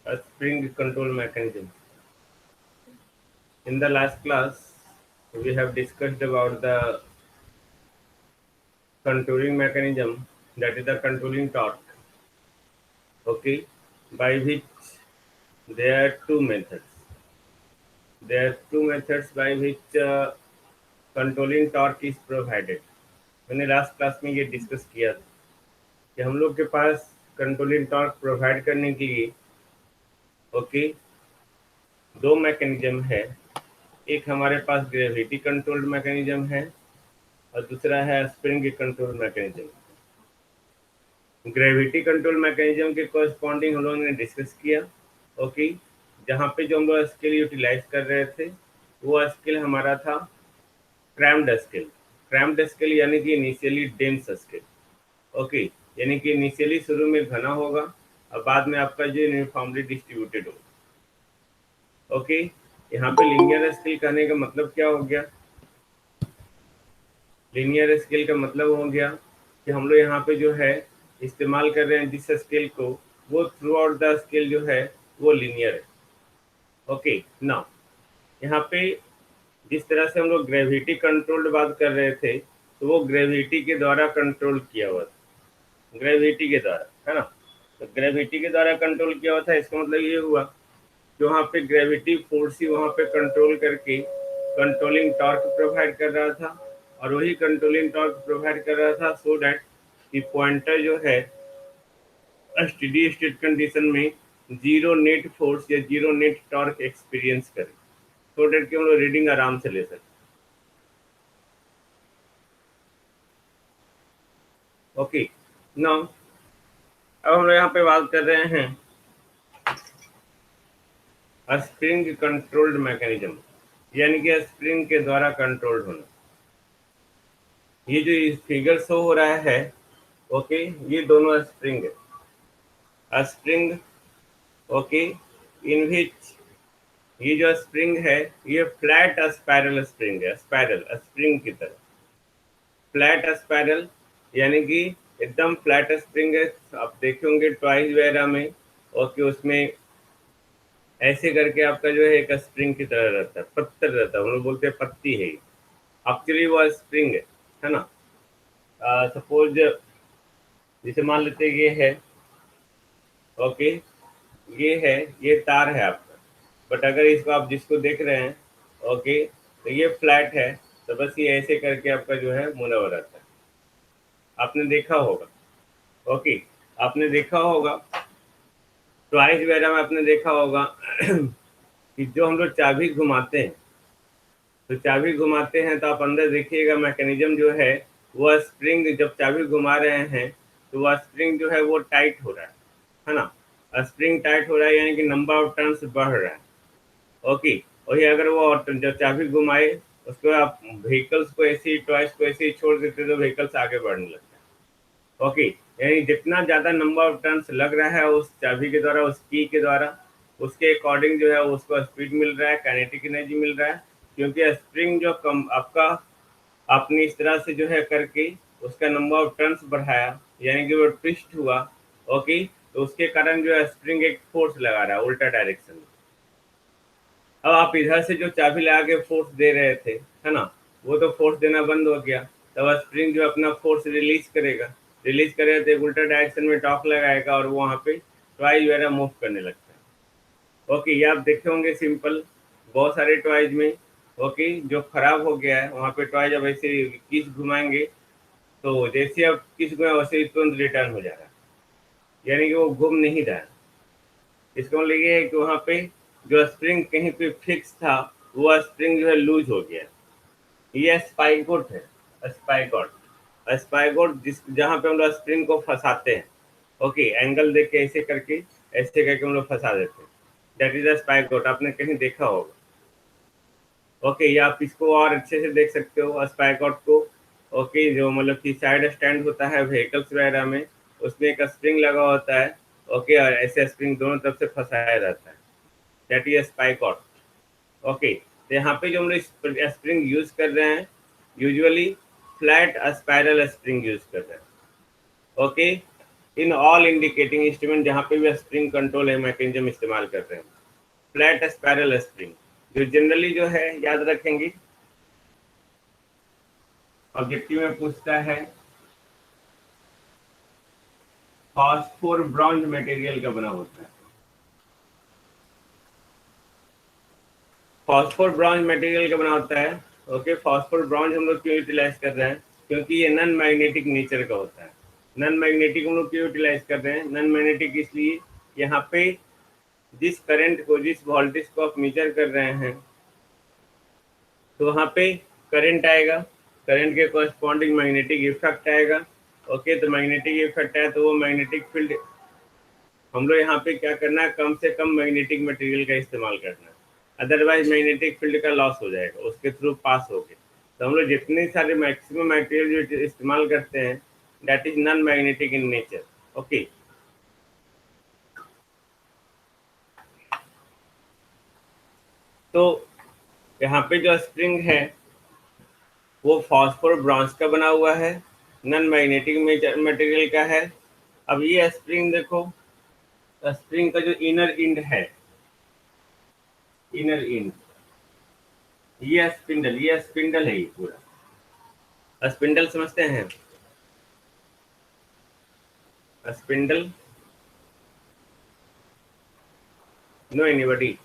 a spring control mechanism. In the last class, we have discussed about the contouring mechanism, that is the controlling torque, okay, by which there are two methods. There are two methods by which controlling torque is provided. मैंने last class में ये discuss किया था कि हम लोग के पास controlling torque provide करने के लिए ओके दो मैकेनिज्म है। एक हमारे पास ग्रेविटी कंट्रोल्ड मैकेनिज्म है और दूसरा है spring control mechanism. Gravity control mechanism के कॉरस्पॉन्डिंग हम लोगों ने डिस्कस किया। ओके, जहाँ पे जो हम लोग स्किल यूटिलाइज कर रहे थे वो स्किल हमारा था क्रैम्ड स्किल। क्रैम्ड स्किल यानी कि इनिशियली डेंस स्किल। ओके, यानी कि इनिशियली शुरू में घना होगा और बाद में आपका जो यूनिफॉर्मली डिस्ट्रीब्यूटेड होगा। ओके, यहाँ पे लीनियर स्केल कहने का मतलब क्या हो गया? लीनियर स्केल का मतलब हो गया कि हम लोग यहाँ पे जो है इस्तेमाल कर रहे हैं जिस स्केल को, वो थ्रू आउट द स्केल जो है वो लीनियर है। ओके, नाउ यहाँ पे जिस तरह से हम लोग ग्रेविटी कंट्रोल्ड बात कर रहे थे तो वो ग्रेविटी के द्वारा कंट्रोल किया हुआ था, ग्रेविटी के द्वारा, है ना। तो ग्रेविटी के द्वारा कंट्रोल किया हुआ था, इसका मतलब ये हुआ कि वहाँ पे ग्रेविटी फोर्स ही वहाँ पे कंट्रोल करके कंट्रोलिंग टॉर्क प्रोवाइड कर रहा था, और वही कंट्रोलिंग टॉर्क प्रोवाइड कर रहा था सो दैट कि पॉइंटर जो है स्टेडी स्टेट कंडीशन में जीरो नेट फोर्स या जीरो नेट टॉर्क एक्सपीरियंस करे, सो दैट कि हम लोग रीडिंग आराम से ले सकते। ओके, नाउ अब हम लोग यहाँ पे बात कर रहे हैं स्प्रिंग कंट्रोल्ड मैकेनिज्म, यानी कि स्प्रिंग के द्वारा कंट्रोल्ड होना। ये जो फिगर शो हो रहा है, ओके, ये दोनों स्प्रिंग है। स्प्रिंग, ओके, इन विच ये जो स्प्रिंग है ये फ्लैट स्पाइरल स्प्रिंग है, स्पाइरल स्प्रिंग की तरह। फ्लैट स्पाइरल यानी कि एकदम फ्लैट स्प्रिंग है। आप देखे होंगे टॉयज वगैरह में, ओके, उसमें ऐसे करके आपका जो है एक स्प्रिंग की तरह रहता है, पत्थर रहता है, हम लोग बोलते हैं पत्ती है, एक्चुअली वो स्प्रिंग है ना। सपोज जैसे मान लेते ये है, ओके, ये है, ये तार है आपका, बट अगर इसको आप जिसको देख रहे हैं, ओके, तो ये फ्लैट है, तो बस ये ऐसे करके आपका जो है मुड़ा हुआ रहता है। आपने देखा होगा, ओके, आपने देखा होगा टॉयज वगैरह में, आपने देखा होगा कि जो हम लोग चाबी घुमाते हैं, तो चाबी घुमाते हैं तो आप अंदर देखिएगा मैकेनिज्म जो है वो स्प्रिंग, जब चाबी घुमा रहे हैं तो वह स्प्रिंग जो है वो टाइट हो रहा है ना। स्प्रिंग टाइट हो रहा है यानी कि नंबर ऑफ टर्न्स बढ़ रहा है। ओके, वही अगर वो जब चाबी घुमाए उसको आप व्हीकल्स को ऐसे ही, टॉयज को ऐसे ही छोड़ देते तो व्हीकल्स आगे बढ़ने लगता है। ओके, यानी जितना ज़्यादा नंबर ऑफ टर्न्स लग रहा है उस चाबी के द्वारा, उस की के द्वारा, उसके अकॉर्डिंग जो है उसको स्पीड मिल रहा है, काइनेटिक एनर्जी मिल रहा है, क्योंकि स्प्रिंग जो कम आपका आपने इस तरह से जो है करके उसका नंबर ऑफ टर्न्स बढ़ाया, यानी कि वो ट्विस्ट हुआ। ओके, तो उसके कारण जो है स्प्रिंग एक फोर्स लगा रहा है उल्टा डायरेक्शन में। अब आप इधर से जो चाबी लगा के फोर्स दे रहे थे, है ना, वो तो फोर्स देना बंद हो गया, तब स्प्रिंग जो अपना फोर्स रिलीज करेगा, रिलीज करेगा तो एक उल्टा डायरेक्शन में टॉर्क लगाएगा और वहाँ पे टॉयज वगैरह मूव करने लगता है। ओके, ये आप देखे होंगे सिंपल बहुत सारे टॉयज में। ओके, जो खराब हो गया है वहाँ पे टॉयज अब ऐसे किस घुमाएंगे तो जैसे अब किस घुमाए वैसे ही तुरंत रिटर्न हो जा रहा है, यानी कि वो घूम नहीं रहा है। इसका मतलब ये है कि वहाँ पे जो स्प्रिंग कहीं पे फिक्स था वो स्प्रिंग जो है लूज हो गया। ये स्पाइगोट है, स्पाइगोट, स्पाइगोट जिस जहाँ पे हम लोग स्प्रिंग को फंसाते हैं। ओके, एंगल देख के ऐसे करके हम लोग फंसा देते हैं, दैट इज स्पाइगोट, आपने कहीं देखा होगा। ओके, या आप इसको और अच्छे से देख सकते हो स्पाइगोट को। ओके, जो मतलब कि साइड स्टैंड होता है व्हीकल्स वगैरह में, उसमें एक स्प्रिंग लगा होता है। ओके, और ऐसे स्प्रिंग दोनों तरफ से फंसाया रहता है, दैट इज स्पाइगोट। ओके, तो यहाँ पे जो हम लोग स्प्रिंग यूज कर रहे हैं usually flat spiral spring use कर रहे हैं। Okay, in all indicating instrument जहाँ पे भी स्प्रिंग कंट्रोल है मैकेनिज्म इस्तेमाल कर रहे हैं। फ्लैट स्पायरल स्प्रिंग जो जनरली जो है याद रखेंगे ऑब्जेक्टिव में पूछता है फॉस्फोर ब्रॉन्ज मटेरियल का बना होता है। फॉस्फोर ब्रॉन्ज मटेरियल का बना होता है। ओके, फॉस्फोर ब्रॉन्ज हम लोग क्यों यूटिलाइज कर रहे हैं? क्योंकि ये नॉन मैग्नेटिक नेचर का होता है। नॉन मैग्नेटिक हम लोग क्यों यूटिलाइज कर रहे हैं? नॉन मैग्नेटिक इसलिए यहाँ पे जिस करंट को, जिस वोल्टेज को आप मेजर कर रहे हैं तो वहाँ पे करंट आएगा, करंट के कॉरस्पॉन्डिंग मैग्नेटिक इफेक्ट आएगा। ओके, तो मैग्नेटिक इफेक्ट आया तो वो मैग्नेटिक फील्ड हम लोग यहाँ पे क्या करना है, कम से कम मैग्नेटिक मटेरियल का इस्तेमाल करना है, अदरवाइज मैग्नेटिक फील्ड का लॉस हो जाएगा, उसके थ्रू पास हो गए। तो हम लोग जितने सारे मैक्सिमम मटेरियल जो इस्तेमाल करते हैं that is non magnetic in nature. Okay, तो यहाँ पे जो स्प्रिंग है वो फॉस्फोर ब्रॉन्ज का बना हुआ है, नॉन मैग्नेटिक मटेरियल का है। अब ये स्प्रिंग देखो, स्प्रिंग का जो इनर इंड है, इनर इंड, ये स्पिंडल है, ये पूरा स्पिंडल समझते हैं? Spindle, no anybody?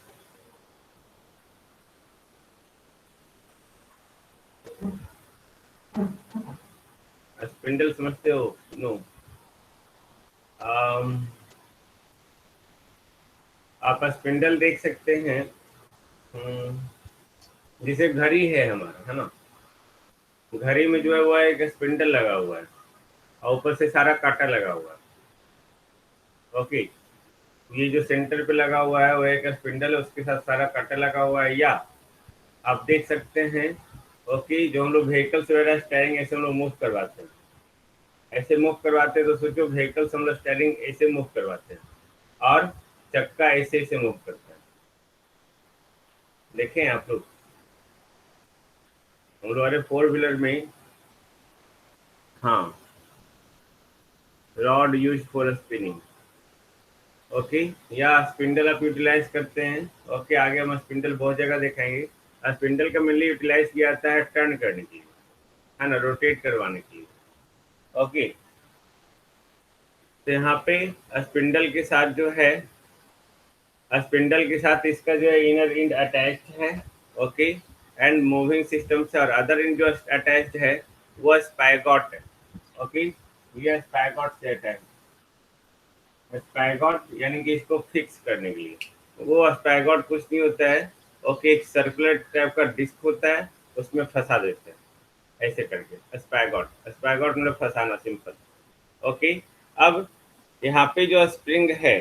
स्पिंडल समझते हो? नो। आप स्पिंडल देख सकते हैं, जैसे घड़ी है हमारा, है ना, घड़ी में जो है वो एक स्पिंडल लगा हुआ है और ऊपर से सारा कांटा लगा हुआ है। ओके, ये जो सेंटर पे लगा हुआ है वो एक स्पिंडल है, उसके साथ सारा कांटा लगा हुआ है। या आप देख सकते हैं, ओके, जो हम लोग व्हीकल्स वगैरह स्टेयरिंग ऐसे हम लोग मूव करवाते हैं, ऐसे मूव करवाते हैं, तो सोचो व्हीकल्स हम लोग स्टेयरिंग ऐसे मूव करवाते हैं और चक्का ऐसे ऐसे मूव करता है। देखें आप लोग, हम लोग अरे फोर व्हीलर में, हाँ, rod use for spinning. Okay, या स्पिंडल आप यूटिलाइज करते हैं। ओके, आगे हम स्पिंडल बहुत जगह दिखाएंगे। स्पिंडल का मेनली यूटिलाइज किया जाता है टर्न करने के लिए, है ना, रोटेट करवाने के लिए। ओके, तो यहाँ पे स्पिंडल के साथ जो है, स्पिंडल के साथ इसका जो है इनर इंड अटैच्ड है। ओके, एंड मूविंग सिस्टम से और अदर इंड जो अटैच्ड है वो स्पाइगॉट है। ओके, ये स्पाइगॉट से अटैच, स्पाइगॉट यानी कि इसको फिक्स करने के लिए। वो स्पाइगॉट कुछ नहीं होता है, ओके, एक सर्कुलर टाइप का डिस्क होता है, उसमें फंसा देते हैं ऐसे करके। स्पाइगॉट, स्पाइगॉट मतलब फंसाना, सिंपल। ओके, अब यहाँ पे जो स्प्रिंग है,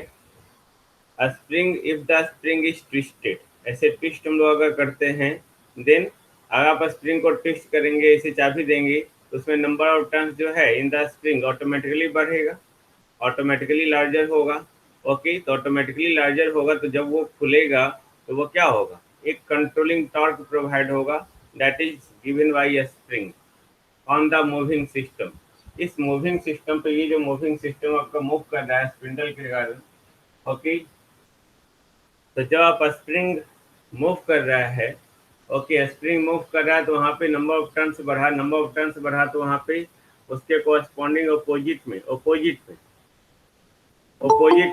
spring if the spring is twisted, ऐसे ट्विस्ट हम लोग अगर करते हैं, देन अगर आप स्प्रिंग को ट्विस्ट करेंगे, ऐसे चाबी देंगे, तो उसमें नंबर ऑफ टर्न्स जो है इन द स्प्रिंग ऑटोमेटिकली बढ़ेगा, ऑटोमेटिकली लार्जर होगा। ओके, तो ऑटोमेटिकली लार्जर होगा तो जब वो खुलेगा तो वो क्या होगा, एक कंट्रोलिंग टॉर्क प्रोवाइड होगा, that is given by a spring on the moving system. इस मूविंग सिस्टम पे, ये जो मूविंग सिस्टम आपका मूव कर रहा है स्पिंडल के कारण, ओके, तो जब आप स्प्रिंग मूव कर रहा है, ओके, स्प्रिंग मूव कर रहा है तो वहाँ पे नंबर ऑफ टर्न्स बढ़ा, नंबर ऑफ टर्न्स बढ़ा तो वहाँ पे उसके कोरस्पॉन्डिंग अपोजिट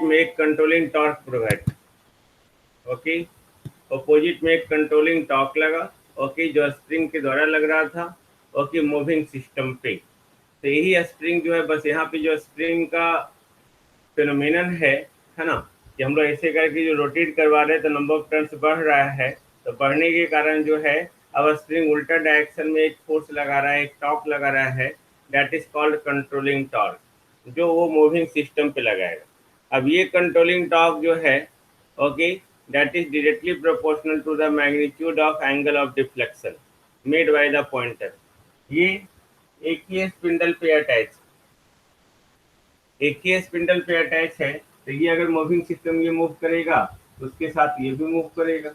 में एक controlling torque provide. Okay, opposite में एक कंट्रोलिंग टॉर्क लगा, ओके, जो स्प्रिंग के द्वारा लग रहा था, ओके, मूविंग सिस्टम पे। तो यही स्प्रिंग जो है, बस यहाँ पे जो स्प्रिंग का फिनोमिनन है ना, कि हम लोग ऐसे करके जो रोटेट करवा रहे हैं तो नंबर ऑफ टर्न्स बढ़ रहा है, तो बढ़ने के कारण जो है अब स्प्रिंग उल्टा डायरेक्शन में एक फोर्स लगा रहा है, एक टॉर्क लगा रहा है, that is called controlling torque, जो वो मूविंग सिस्टम पे लगाएगा। अब ये कंट्रोलिंग टॉर्क जो है, okay, that is directly proportional to the magnitude of angle of deflection made by the pointer. ये एक ही स्पिंडल पे अटैच, एक ही स्पिंडल पे अटैच है, तो ये अगर मूविंग सिस्टम ये मूव करेगा तो उसके साथ ये भी मूव करेगा।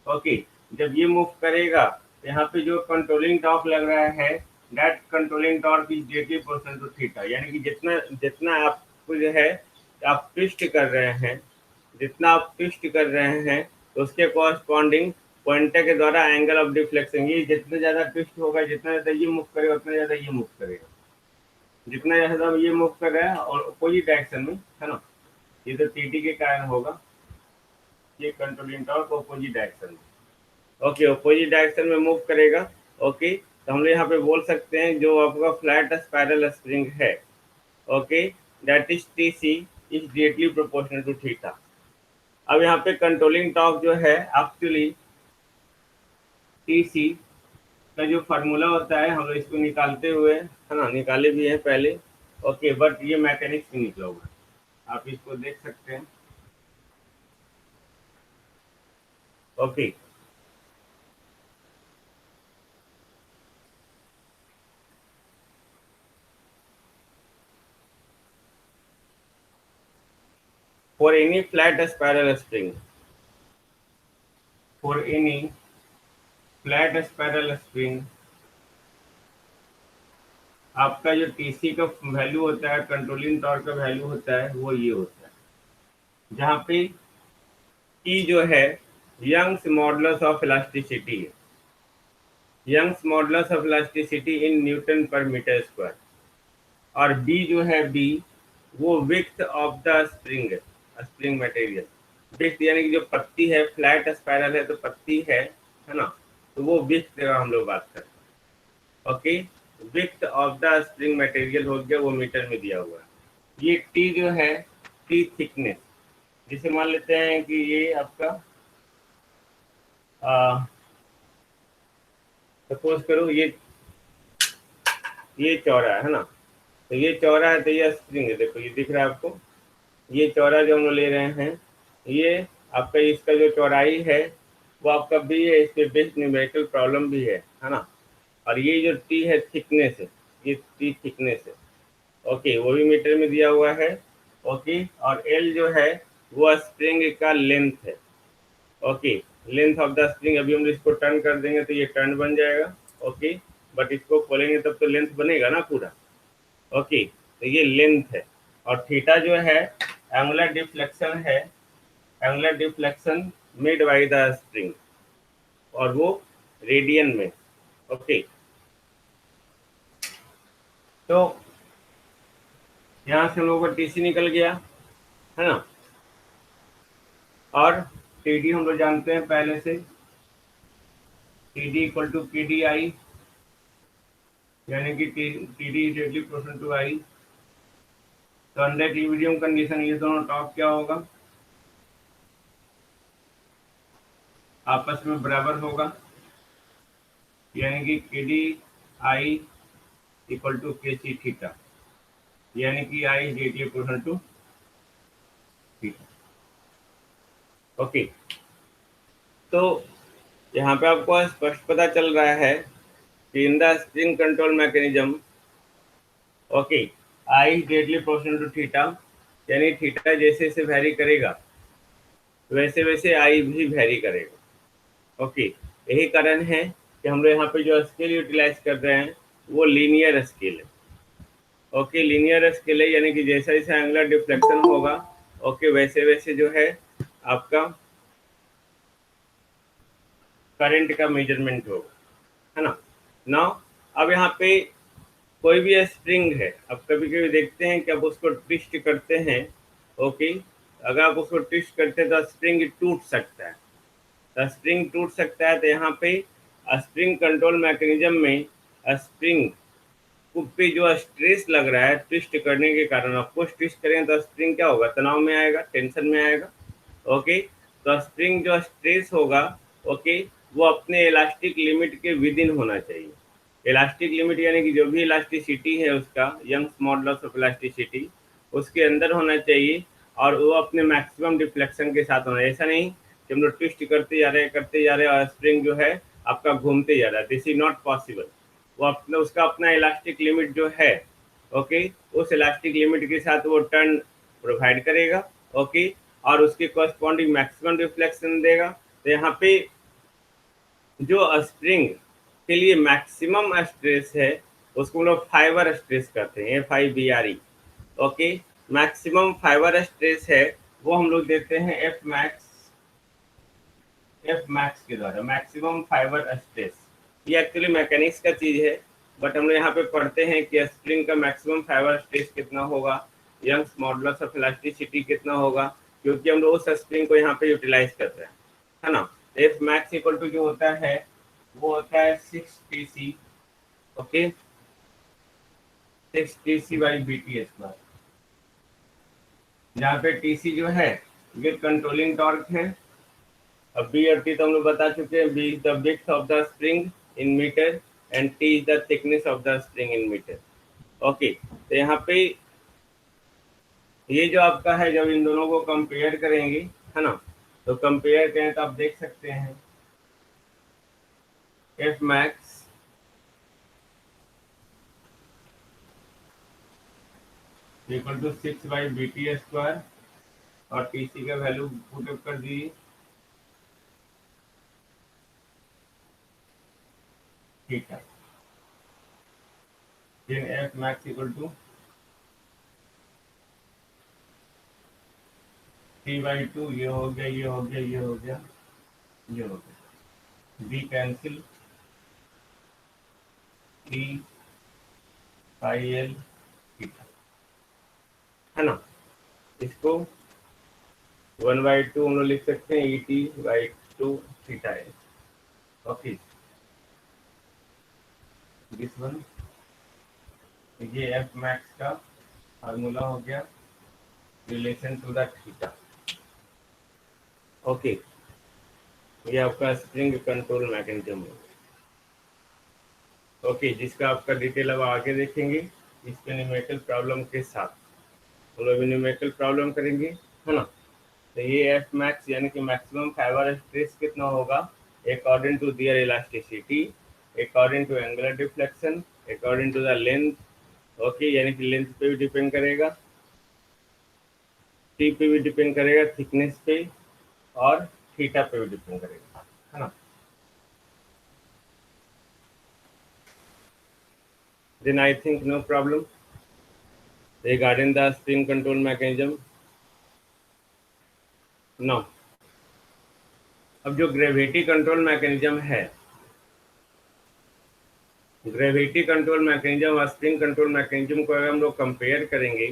ओके, जब ये मूव करेगा तो यहाँ पे जो कंट्रोलिंग टॉर्क लग रहा है, that controlling torque is directly proportional to theta, यानी कि जितना जितना आप को जो है आप ट्विस्ट कर रहे हैं, जितना आप ट्विस्ट कर रहे हैं तो उसके कॉरस्पॉन्डिंग पॉइंटर के द्वारा एंगल ऑफ डिफ्लेक्शन, ये जितना ज़्यादा ट्विस्ट होगा, जितना ज़्यादा ये मूव करेगा उतना ज़्यादा ये मूव करेगा, जितना ज़्यादा ये मूव कर रहा है और अपोजिट डायरेक्शन में, है ना। ये तो टीटी के कारण होगा, ये कंट्रोलिंग टॉर्क अपोजिट डायरेक्शन में, ओके, अपोजिट डायरेक्शन में मूव करेगा। ओके, तो हम लोग यहाँ पे बोल सकते हैं जो आपका फ्लैट स्पाइरल स्प्रिंग है, okay, that is T C is directly proportional to theta. अब यहाँ पे कंट्रोलिंग टॉर्क जो है एक्चुअली टी सी का जो फार्मूला होता है, हम लोग इसको निकालते हुए, है ना, निकाले भी हैं पहले, ओके, बट ये मैकेनिक्स में निकला हुआ है, आप इसको देख सकते हैं, okay. For any flat spiral spring, for any flat spiral spring, आपका जो टीसी का वैल्यू होता है, कंट्रोलिंग टॉर्क का वैल्यू होता है, वो ये होता है, जहाँ पे टी जो है यंग्स मॉडुलस ऑफ इलास्टिसिटी है, Young's modulus of elasticity in newton per metre square, और बी जो है बी वो width of the spring, spring material, width यानी कि जो पत्ती है, फ्लैट स्पाइरल है तो पत्ती है ना, तो वो विड्थ का हम लोग बात करते हैं, okay. Width of the spring material हो गया, वो मीटर में दिया हुआ है। ये टी जो है, टी थिकनेस, जिसे मान लेते हैं कि ये आपका सपोज करो ये चौड़ा है ना, तो ये चौड़ा है, तो ये स्प्रिंग है, देखो ये दिख रहा है आपको, ये चौड़ा जो हम लोग ले रहे हैं, ये आपका इसका जो चौड़ाई है वो आपका बी है, इस पे बेस्ड न्यूमेरिकल प्रॉब्लम भी है ना। और ये जो टी है थिकनेस है, ये टी थिकनेस है, ओके, वो भी मीटर में दिया हुआ है, ओके। और एल जो है वो स्प्रिंग का लेंथ है, okay, length of the spring. अभी हम इसको टर्न कर देंगे तो ये टर्न बन जाएगा, ओके, बट इसको खोलेंगे तब तो लेंथ बनेगा ना पूरा, ओके, तो ये लेंथ है। और थीटा जो है एंगुलर डिफ्लेक्शन है, angular deflection made by the spring, और वो रेडियन में, ओके। तो यहाँ से हम लोगों का टीसी निकल गया, है ना, और टीडी हम लोग जानते हैं पहले से, TD equal to P D I, यानी कि TD is directly proportional to I. तो अंडर इक्विलिब्रियम कंडीशन ये दोनों टॉप क्या होगा, आपस में बराबर होगा, यानी कि के डी आई इक्वल टू के सी थीटा, यानी कि I is directly proportional to theta, okay. तो यहाँ पे आपको स्पष्ट पता चल रहा है कि in the spring control mechanism, okay, I is directly proportional to theta, यानी थीटा जैसे जैसे वैरी करेगा वैसे वैसे आई भी वैरी करेगा, ओके। यही कारण है कि हम लोग यहाँ पे जो स्केल यूटिलाइज कर रहे हैं वो लीनियर स्केल है, ओके, लीनियर स्केल है, यानी कि जैसा जैसा एंगुलर डिफ्लेक्शन होगा, ओके, वैसे वैसे जो है आपका करंट का मेजरमेंट होगा, है ना। नाउ अब यहाँ पे कोई भी स्प्रिंग है, अब कभी कभी देखते हैं कि आप उसको ट्विस्ट करते हैं, ओके, अगर आप उसको ट्विस्ट करते हैं तो स्प्रिंग टूट सकता है, तो स्प्रिंग टूट सकता है। तो यहाँ पे स्प्रिंग कंट्रोल मैकेनिज्म में स्प्रिंग पे जो स्ट्रेस लग रहा है ट्विस्ट करने के कारण, आपको ट्विस्ट करें तो स्प्रिंग क्या होगा, तनाव में आएगा, टेंशन में आएगा, ओके। तो स्प्रिंग जो स्ट्रेस होगा, ओके, वो अपने इलास्टिक लिमिट के विद इन होना चाहिए। इलास्टिक लिमिट यानी कि जो भी इलास्टिसिटी है उसका, यंग्स मॉडुलस ऑफ इलास्टिसिटी, उसके अंदर होना चाहिए, और वो अपने मैक्सिमम डिफ्लेक्शन के साथ होना। ऐसा नहीं कि हम लोग ट्विस्ट करते जा रहे हैं और स्प्रिंग जो है आपका घूमते जा रहा है, दिस इज नॉट पॉसिबल। वो अपना उसका अपना इलास्टिक लिमिट जो है, ओके, उस इलास्टिक लिमिट के साथ वो टर्न प्रोवाइड करेगा, ओके, और उसके कॉरस्पॉन्डिंग मैक्सिमम रिफ्लेक्शन देगा। तो यहाँ पे जो स्प्रिंग के लिए मैक्सिमम स्ट्रेस है उसको हम लोग फाइबर स्ट्रेस करते हैं, FIBRE, okay. Maximum fibre stress है वो हम लोग देते हैं एफ मैक्स के द्वारा, मैक्सिमम फाइबर स्ट्रेस। ये एक्चुअली मैकेनिक्स का चीज है, बट हम लोग यहाँ पे पढ़ते हैं कि स्प्रिंग का मैक्सिमम फाइबर स्ट्रेस कितना होगा, यंग्स मॉडुलस ऑफ इलास्टिसिटी कितना होगा, क्योंकि हम लोग उस स्प्रिंग को यहाँ पे यूटिलाइज कर रहे हैं, है ना। एफ मैक्स इक्वल टू जो होता है वो होता है 6 TC, okay, 6 TC by BT square, जहाँ पे TC जो है ये कंट्रोलिंग टॉर्क है। अब बी और टी तो हम लोग बता चुके हैं, B is the width of the spring in metre and T is the thickness of the spring in metre. Okay, तो यहाँ पे ये जो आपका है, जब इन दोनों को कंपेयर करेंगे, है ना, तो कंपेयर करें तो आप देख सकते हैं F max equal to 6/BT square और टीसी का वैल्यू पुटअप कर दीजिए, ठीक है। फिर एफ मैक्स इक्वल टू 3/2, ये हो गया, ये हो गया, ये हो गया, ये हो गया, B cancel, T pi L theta, है ना। इसको 1/2 हम लोग लिख सकते हैं ET/2 थीटा है, ओके। दिस वन, ये एफ मैक्स का फार्मूला हो गया relation to the theta, okay. ये आपका स्प्रिंग कंट्रोल मैकेनिज्म है, ओके, जिसका आपका डिटेल अब आगे देखेंगे इसके न्यूमेरिकल प्रॉब्लम के साथ। हम लोग न्यूमेरिकल प्रॉब्लम करेंगे, है ना। तो ये एफ मैक्स यानी कि मैक्सिमम फाइबर स्ट्रेस कितना होगा according to their elasticity, according to angular deflection, according to the length, okay, यानी कि लेंथ पे भी डिपेंड करेगा, टी पे भी डिपेंड करेगा, थिकनेस पे और थीटा पे भी डिपेंड करेगा, है ना। Then I think no problem regarding the spring control mechanism. No, अब जो ग्रेविटी कंट्रोल मैकेनिज्म है, ग्रेविटी कंट्रोल मैकेनिज्म और स्प्रिंग कंट्रोल मैकेनिज्म को अगर हम लोग कंपेयर करेंगे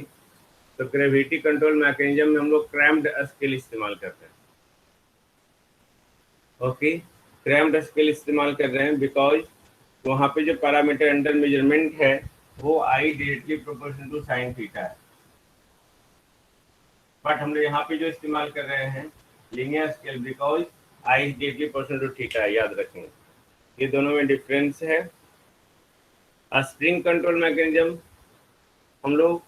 तो ग्रेविटी कंट्रोल मैकेनिज्म में हम लोग क्रैम्प्ड स्केल इस्तेमाल करते हैं, ओके। क्रैम्प्ड स्केल इस्तेमाल कर रहे हैं बिकॉज वहाँ पे जो पैरामीटर अंडर मेजरमेंट है वो I directly proportional to sine theta है, बट हम लोग यहाँ पे जो इस्तेमाल कर रहे हैं linear scale because I is directly proportional to theta है, याद रखेंगे, ये दोनों में डिफरेंस है। स्प्रिंग कंट्रोल मैकेनिज्म हम लोग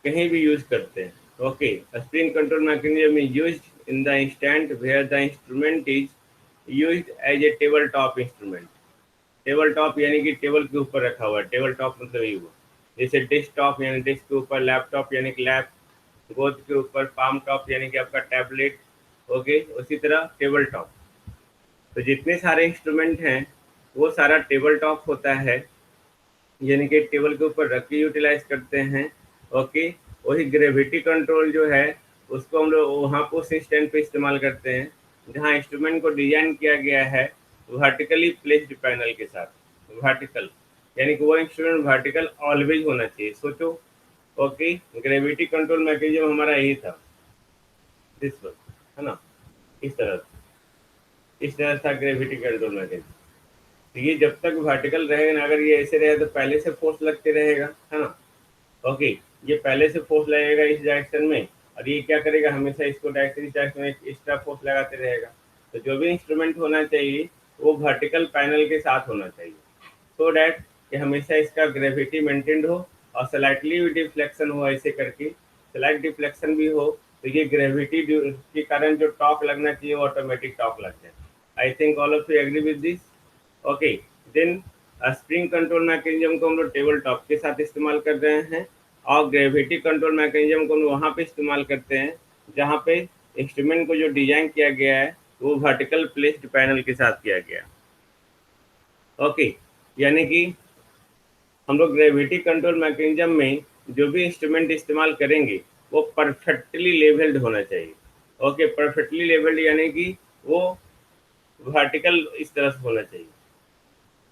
कहीं भी यूज करते हैं, okay. Spring control mechanism is used in the instant where the instrument is used as a table top instrument. Table top यानी कि टेबल के ऊपर रखा हुआ है, टेबल टॉप मतलब ये हुआ, जैसे डेस्कटॉप यानी डेस्क के ऊपर, लैपटॉप यानी कि लैप, गोद के ऊपर, पाम टॉप यानी कि आपका टैबलेट, ओके, उसी तरह टेबल टॉप। तो जितने सारे इंस्ट्रूमेंट हैं वो सारा टेबल टॉप होता है, यानी कि टेबल के ऊपर रख के यूटिलाइज करते हैं, ओके। वही ग्रेविटी कंट्रोल जो है उसको हम लोग वहाँ पर उस इंस्टेंट पे इस्तेमाल करते हैं जहाँ इंस्ट्रूमेंट को डिजाइन किया गया है वर्टिकली प्लेस्ड पैनल के साथ, वर्टिकल, यानी कि वो इंस्ट्रूमेंट वर्टिकल ऑलवेज होना चाहिए, सोचो, ओके। ग्रेविटी कंट्रोल मैकेनिज्म हमारा यही था, दिस वन, है ना, इस तरह था ग्रेविटी कंट्रोल मैकेनिज्म। तो ये जब तक वर्टिकल रहेगा ना, अगर ये ऐसे रहे तो पहले से फोर्स लगते रहेगा, है ना, ओके। ये पहले से फोर्स लगेगा इस डायरेक्शन में और ये क्या करेगा, हमेशा इसको डायरेक्शन, इस डायरेक्शन में एक्स्ट्रा फोर्स लगाते रहेगा। तो जो भी इंस्ट्रूमेंट होना चाहिए वो वर्टिकल पैनल के साथ होना चाहिए, सो डैट कि हमेशा इसका ग्रेविटी मेंटेन्ड हो और स्लाइटली भी डिफ्लेक्शन हो, ऐसे करके स्लाइट डिफ्लेक्शन भी हो, तो ये ग्रेविटी के कारण जो टॉक लगना चाहिए वो ऑटोमेटिक टॉक लग जाए। I think all of you agree with this, okay. Then spring control mechanism को हम लोग टेबल टॉप के साथ इस्तेमाल कर रहे हैं और ग्रेविटी कंट्रोल मैकेनिज्म को हम वहाँ पे इस्तेमाल करते हैं जहाँ पे इंस्ट्रूमेंट को जो डिजाइन किया गया है वो वर्टिकल प्लेस्ड पैनल के साथ किया गया, ओके। यानी कि हम लोग ग्रेविटी कंट्रोल मैकेनिज्म में जो भी इंस्ट्रूमेंट इस्तेमाल करेंगे वो परफेक्टली लेवल्ड होना चाहिए। ओके, परफेक्टली लेवल्ड यानी कि वो वर्टिकल इस तरह से होना चाहिए।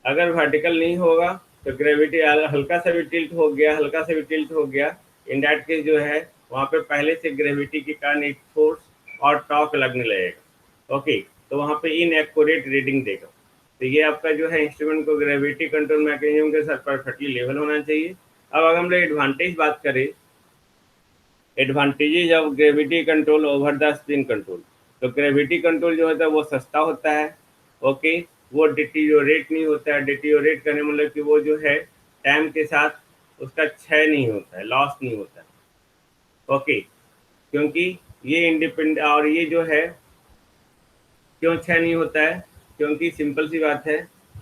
अगर वर्टिकल नहीं होगा तो ग्रेविटी हल्का सा भी टिल्ट हो गया, हल्का सा भी टिल्ट हो गया, इन दैट केस जो है वहाँ पे पहले से ग्रेविटी के कारण एक फोर्स और टॉर्क लगने लगेगा। ओके, तो वहाँ पे इनएक्यूरेट रीडिंग देगा। तो ये आपका जो है इंस्ट्रूमेंट को ग्रेविटी कंट्रोल मैकेनिज्म के साथ परफेक्टली लेवल होना चाहिए। अब अगर हम लोग एडवांटेज बात करें, advantages of gravity control over the spring control, तो ग्रेविटी कंट्रोल जो होता है वो सस्ता होता है। ओके, वो डिटीरियोरेट नहीं होता है। डिटीरियोरेट करने मतलब कि वो जो है टाइम के साथ उसका क्षय नहीं होता है, लॉस नहीं होता है। ओके, क्योंकि ये इंडिपेंड और ये जो है क्यों क्षय नहीं होता है, क्योंकि सिंपल सी बात है,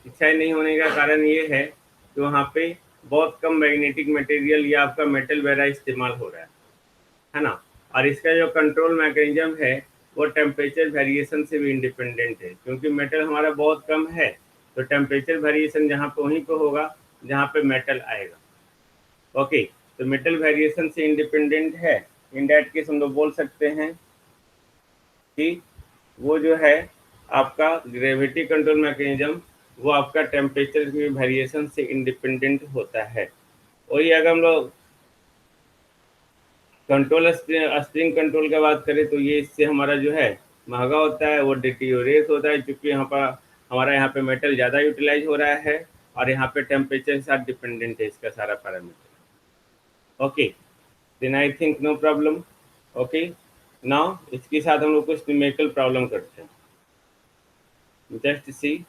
क्षय नहीं होने का कारण ये है कि वहाँ पे बहुत कम मैग्नेटिक मटेरियल या आपका मेटल वगैरह इस्तेमाल हो रहा है ना। और इसका जो कंट्रोल मैकेनिज्म है वो टेम्परेचर वेरिएशन से भी इंडिपेंडेंट है, क्योंकि मेटल हमारा बहुत कम है। तो टेम्परेचर वेरिएशन जहाँ पे वहीं पे होगा जहाँ पे मेटल आएगा। ओके, तो मेटल वेरिएशन से इंडिपेंडेंट है। इन दैट केस हम लोग बोल सकते हैं कि वो जो है आपका ग्रेविटी कंट्रोल मैकेनिज्म वो आपका टेम्परेचर की वेरिएशन से इंडिपेंडेंट होता है। वही अगर हम लोग कंट्रोल स्प्रिंग कंट्रोल की बात करें तो ये इससे हमारा जो है महंगा होता है, वो डिटीरियोरेट होता है, क्योंकि यहाँ पर हमारा यहाँ पे मेटल ज़्यादा यूटिलाइज हो रहा है और यहाँ पे टेम्परेचर के साथ डिपेंडेंट है इसका सारा parameter. Okay, then I think no problem. Okay, now इसके साथ हम लोग कुछ न्यूमेरिकल प्रॉब्लम करते हैं। जस्ट सी,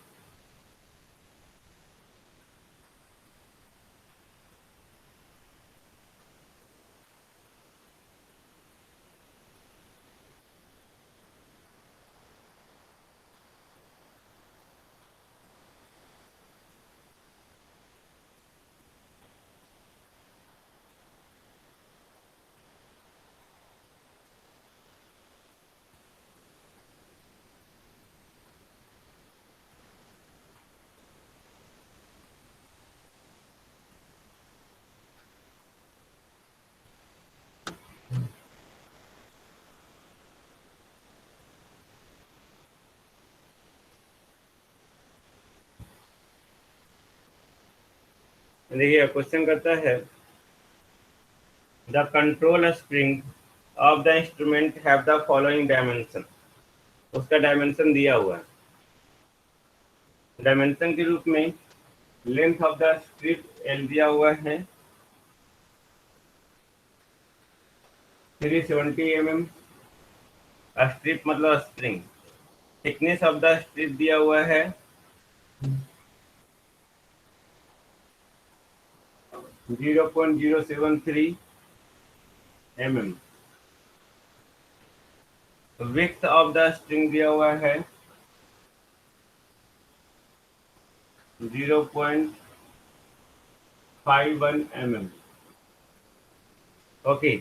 देखिए क्वेश्चन करता है the control spring of the instrument have the following dimension. उसका डायमेंशन दिया हुआ है। डायमेंशन के रूप में length of the strip L दिया हुआ है 370 mm। स्ट्रिप मतलब स्प्रिंग। थिकनेस ऑफ द स्ट्रिप दिया हुआ है 0.073 mm। Width of the string दिया हुआ है 0.51 mm। Okay,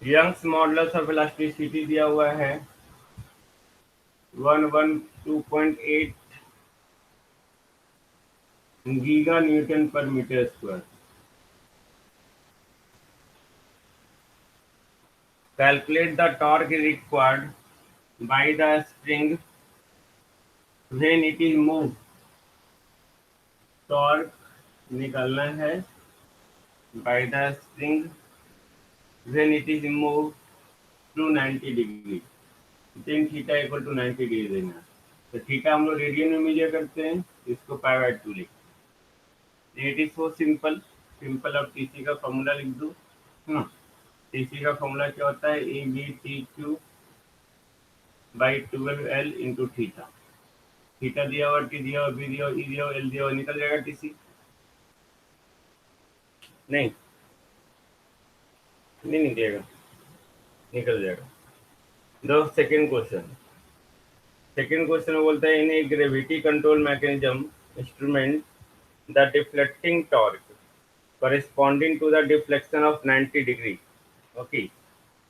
Young's modulus of elasticity दिया हुआ है 112.8 giga newton per metre square. Calculate the torque required by the spring when it is moved। Torque निकालना है by the spring when it is moved to 90 degree. tan theta equal to 90 degree देना है। तो theta हम लोग radian में major करते हैं, इसको पाई/2 लिखते हैं। It is so simple. Simple, अब टीसी का फॉर्मूला लिख दो ना। टीसी का फॉर्मूला क्या होता है, AB/TQ/12L इंटू थीटा। थीटा दिया हुआ, टी दिया हुआ, बी दिया हुआ, ई दिया हुआ, एल दिया हुआ, निकल जाएगा टीसी। नहीं नहीं निकलेगा, निकल जाएगा। दो सेकेंड क्वेश्चन। सेकेंड क्वेश्चन में बोलता है in a gravity control mechanism instrument the deflecting torque corresponding to the deflection of 90 degree। Okay,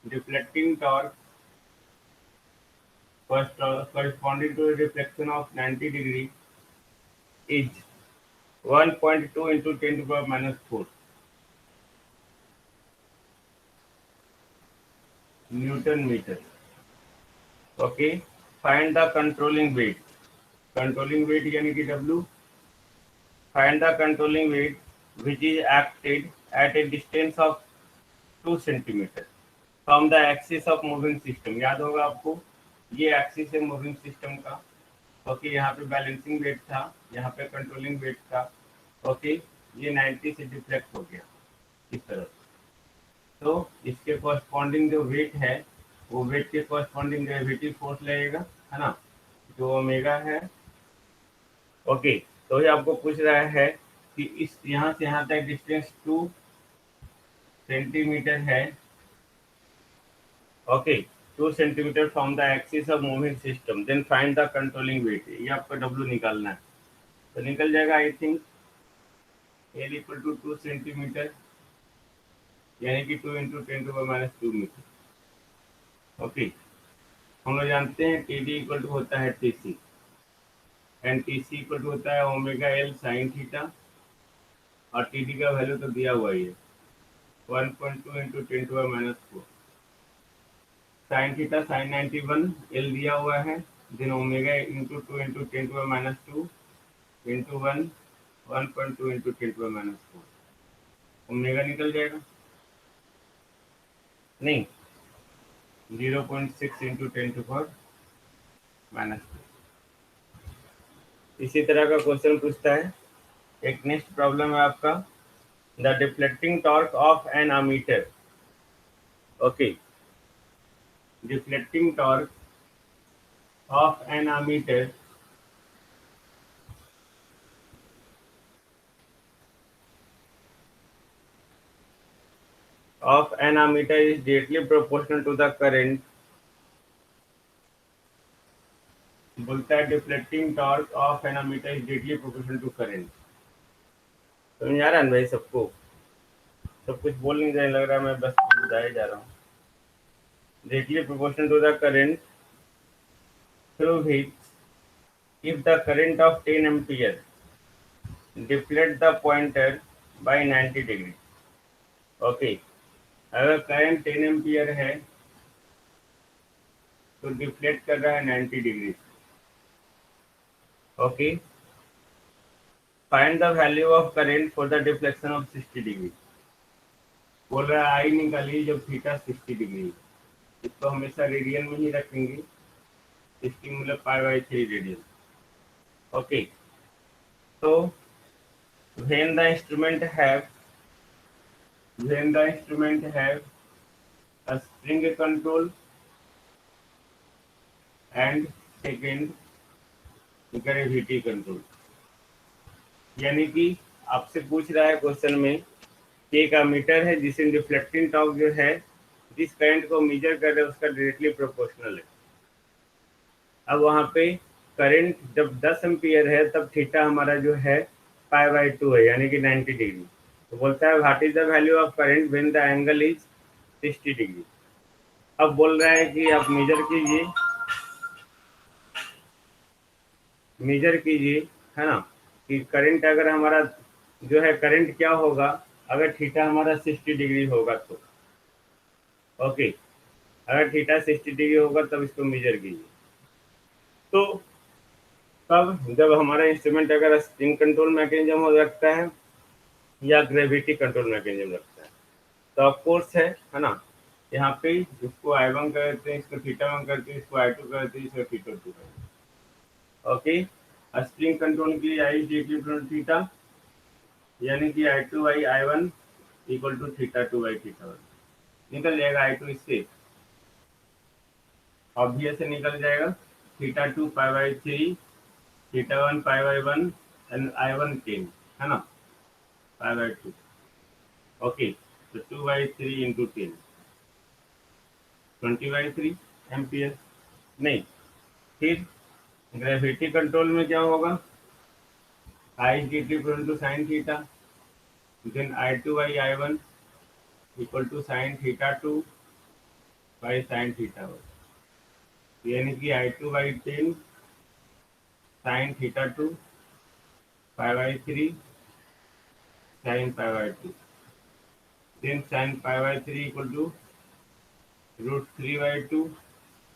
deflecting torque corresponding to the deflection of 90 degree is 1.2 into 10 to the power minus 4। Newton metre. Okay, find the controlling weight. Controlling weight यानी कि W। Find the controlling weight which is acted at a distance of 2 centimetre from the axis of moving system. याद होगा आपको, ये axis है moving system का। Okay, यहाँ पे बैलेंसिंग वेट था, यहाँ पे कंट्रोलिंग वेट था। ओके, ये 90 से डिफ्लेक्ट हो गया इस तरफ। तो इसके कॉरस्पॉन्डिंग जो वेट है, वो वेट के कॉरस्पॉन्डिंग ग्रेविटी फोर्स लगेगा, है ना, जो ओमेगा है। ओके, तो ये आपको पूछ रहा है कि इस यहाँ से यहाँ तक डिस्टेंस 2 सेंटीमीटर है। Okay, 2 centimetre from the axis of moving system, then find the controlling weight. ये आपका W निकालना है, तो निकल जाएगा I think L equal to 2 centimetre, यानी कि 2 इंटू 10⁻² मीटर। ओके, हम लोग जानते हैं TD इक्वल टू होता है TC, and TC equal to होता है ओमेगा L साइन थीटा, और TD का वैल्यू तो दिया हुआ ही है 1.2 into 10⁻⁴। Sine theta sine 91 L दिया हुआ है, then omega into 2 into 10⁻² into 1.2 into 10⁻⁴। Omega निकल जाएगा, नहीं 0.6 इंटू 10⁻²। इसी तरह का क्वेश्चन पूछता है। एक नेक्स्ट प्रॉब्लम है आपका, the deflecting torque of an ammeter. Okay, deflecting torque of an ammeter is directly proportional to the current। बोलता है deflecting torque of an ammeter is directly proportional to current. समझ आ रहा है भाई सबको? सब कुछ बोल नहीं जाने लग रहा, मैं बस बताए जा रहा हूँ। Directly proportional to the current through which if the current of 10 ampere deflect the pointer by 90 degree. Okay, अगर करंट 10 एम्पियर है तो डिफ्लेक्ट कर रहा है 90 degree. Okay, find the value of current for the deflection of 60 degree. बोल रहा है आई निकालिए जब थीटा 60 डिग्री। इसको हमेशा रेडियन में ही रखेंगे, 60 मतलब π/3 रेडियन। ओके, तो when the instrument have a spring control and second gravity control। यानी कि आपसे पूछ रहा है क्वेश्चन में कि एक अमीटर है जिसमें डिफ्लेक्टिंग टॉर्क जो है जिस करंट को मेजर कर रहे हैं उसका डायरेक्टली प्रोपोर्शनल है। अब वहाँ पे करंट जब 10 एम्पियर है तब थीटा हमारा जो है π/2 है, यानी कि 90 डिग्री। तो बोलता है what is the value of current when the angle is 60 degree. अब बोल रहा है कि आप मेजर कीजिए, है ना, कि करंट अगर हमारा जो है करंट क्या होगा अगर थीटा हमारा 60 डिग्री होगा तो। ओके, अगर थीटा 60 डिग्री होगा तब इसको मेजर कीजिए। तो तब जब हमारा इंस्ट्रूमेंट अगर स्प्रिंग कंट्रोल मैकेनिज्म हो रखता है या ग्रेविटी कंट्रोल मैकेनिज्म रखता है तो ऑफ कोर्स है ना, यहाँ पे इसको I1 करते हैं, इसको θ1 करते हैं, इसको I2 करते हैं, इसको θ2 करते हैं। ओके, स्प्रिंग कंट्रोल के लिए I इक्वल थीटा, यानी कि I2/I1 इक्वल टू θ2/θ1। निकल जाएगा I2 इससे, ऑब्वियस से निकल जाएगा। θ2 π/3, θ1 π/1 एंड I1 10, है ना, π/2। ओके, तो 2/3 इंटू 10 20/3 एम्पियर। नहीं, फिर ग्रेविटी कंट्रोल में क्या होगा, I equal to sine theta, then I2/I1 equal to sine θ2 by sine θ1, यानी कि I2/10 sine θ2 π/3 sine π/2, then sine π/3 equal to √3/2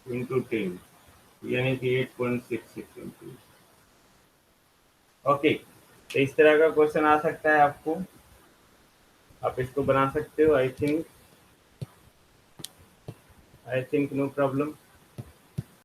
into 10 यानी कि 8.66 इंटू। ओके, तो इस तरह का क्वेश्चन आ सकता है आपको, आप इसको बना सकते हो। I think no problem.